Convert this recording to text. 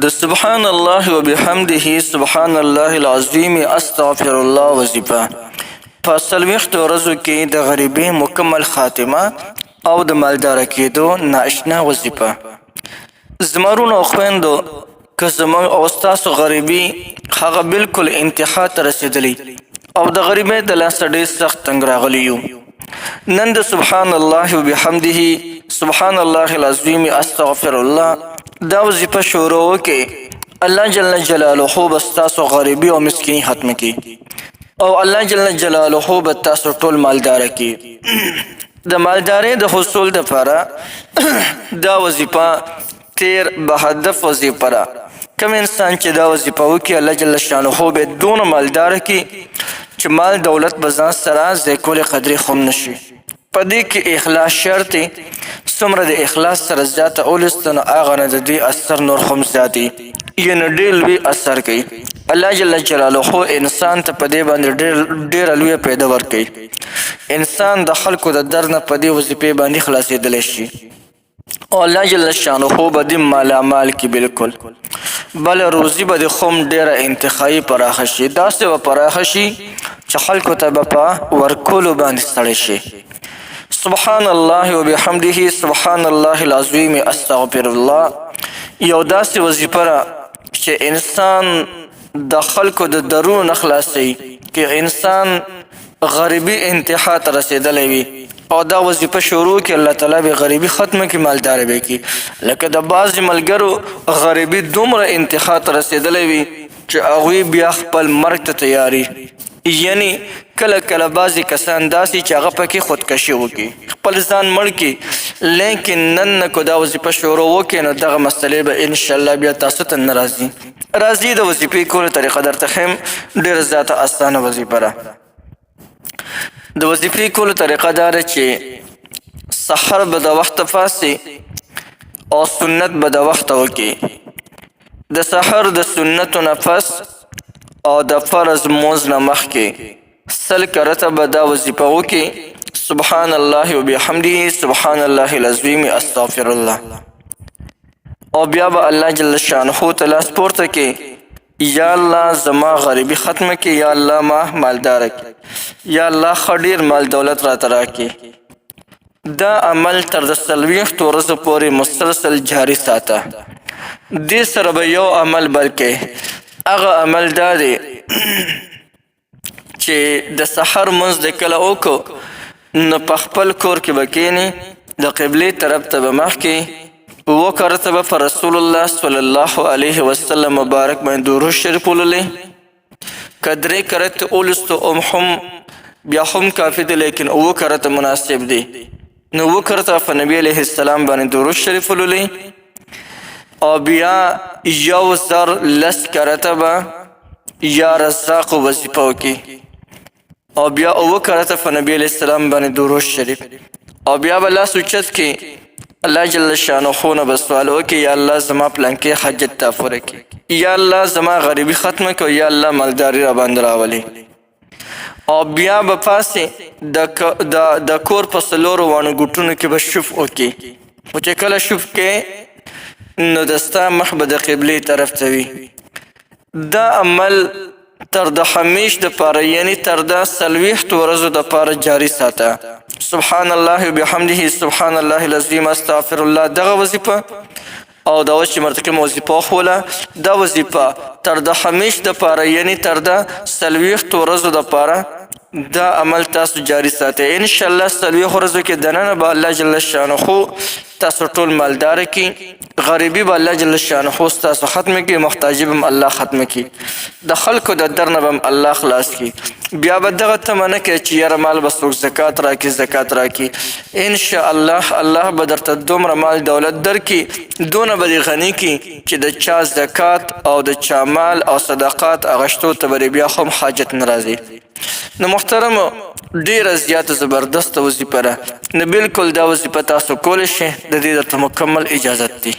د سبحان الله وبحمده سبحان الله العظیم استغفر الله وظیفه په څلوېښتو ورځو کې د غریبۍ مکمل خاتمه او د مالداره کېدو نااشنا وظیفه. زما وروڼو او خویندو، که زموږ او ستاسو غریبي هغه بلکل انتها ته رسېدلی او د غریبۍ د لاسه ډېر سخت تنګ راغلی یو، نن د سبحان الله وبحمده سبحان الله العظیم استغفر الله دا وظیفه شروع وکړئ. الله جل جلاله به ستاسو غریبي او مسکیني ختمه کړي او الله جل جلاله به تاسو ټول مالداره کړي. د مالدارۍ د حصول دپاره دا وظیفه تیر به هدف وظیفه ده. کوم انسان چې دا وظیفه وکړي الله جل شانه به دونه مالداره کړي چې مال دولت به ځان سره ځای کولې قدرې خو هم نشي. په دې کې اخلاص شرط دی. څومره د اخلاص سره زیاته اولسته نو هغه نه د دې اثر نور هم زیات وي، یعنې ډېر لوی اثر کوي. الله جل جلاله انسان ته په دې باندې ډېره لویه پیدا ورکوي. انسان د خلکو د درد نه په دې وظیفې باندې خلاصېدلی شي او الله جل شانه به دې مالامال کړي بلکل. بله روزي به د خو هم ډېره انتخایي پراخه شي، داسې به پراخه شي چې خلکو ته به په ورکولو باندې ستړی شي. سبحان الله وبحمده سبحان الله العظیم استغفر الله یو داسې وظیفه ده چې انسان د خلکو د درونو نه خلاصوي. که انسان غریبي انتها ته رسېدلی وي او دا وظیفه شروع کړي، الله تعالی به غریبي ختمه کړي، مالداره به کړي. لکه د بعضې ملګرو غریبي دومره انتها ته رسېدلی وي چې هغوی بیا خپل مرګ ته تیاري، یعنی کله کله بعضې کسان داسې چې هغه پکې خودکشي وکړي، خپل ځان مړ کړي. لیکن نن نه کو دا وظیفه شروع وکړي نو دغه مسلې به انشاءالله بیا تاسو ته نه راځي. د وظیفې کولو طریقه درته ښیم، ډېره زیاته اسانه وظیفه ده. د وظیفې کولو طریقه دا ده چې سحر به د وخته پاڅې او سنت به د وخته وکړي. د سحر د سنتو نه پس او د فرض مونځ نه مخکې 100 کرته به دا وظیفه وکړي. سبحان الله وبحمده سبحان الله العظیم استغفر الله او بیا به الله جل شانه ته لاس پورته کړي، یا الله زما غریبي ختمه کړي، یا الله ما مالداره کړي، یا الله ښه ډېر مال دولت راته راکړي. دا عمل تر د 40 ورځو پورې مسلسل جاري ساته. دې سره به یو عمل بل کې هغه عمل دا دی چې د سحر مونځ د کله وکړو نو په خپل کور کې به کښېني، د قبلې طرف ته به مخ کې 2 کرته به په رسول الله صلی الله علیه وسلم مبارک باندې درود شریف ولولئ. که 3 کرته اولستو هم بیا هم کافي دی، لیکن 2 کرته مناسب دی. نو 2 کرته په نبی علیه السلام باندې درود شریف ولولئ او بیا 1010 کرته به یا رزاق وظیفه وکړي او بیا 2 کرته په نبی علیه السلام باندې درود شریف او بیا به لاس اوچت کړي، الله جل شانه نه به سوال وکړي، یا الله زما پلانکې حاجت ته پوره کړي، یا الله زما غریبي ختمه کړه، یا الله مالداري را باندې راولي. او بیا به پاسې د کور په 4 واڼو ګوټونو کې به شف وکړي. خو چې کله شف کې نو د ستا مخ به د قبلې طرف ته وي. دا عمل تر د همیش دپاره، یعنی تر د 40 ورځو دپاره جاري ساته. سبحان الله وبحمده سبحان الله العظیم استغفر الله دغه وظیفه او دا اوس چې مرتکم وظیفه وښوله، دا وظیفه تر د همیش دپاره، یعنی تر د 40 ورځو دپاره دا عمل تاسو جاري ساتئ. انشاءالله 40 ورځو کې دننه به الله جل شانه تاسو ټول مالداره کړي، غریبي به الله جل شانه تاسو ختمه کړي، محتاجي به هم الله ختمه کړي، د خلکو د در نه به هم الله خلاص کړي. بیا به دغه تمه نه کوي چې یاره مال به څوک زکات راکړي زکات راکړي. انشاءالله الله به درته دومره مال دولت درکړي، دونه به دې غني کړي چې د چا زکات او د چا مال او صدقات اغشتو ته به بیا هم حاجت نه راځي. نو محترمو، ډېره زیاته زبردسته وظیفه ده. نو بلکل دا وظیفه تاسو کولی شئ، د دې درته مکمل اجازت دی.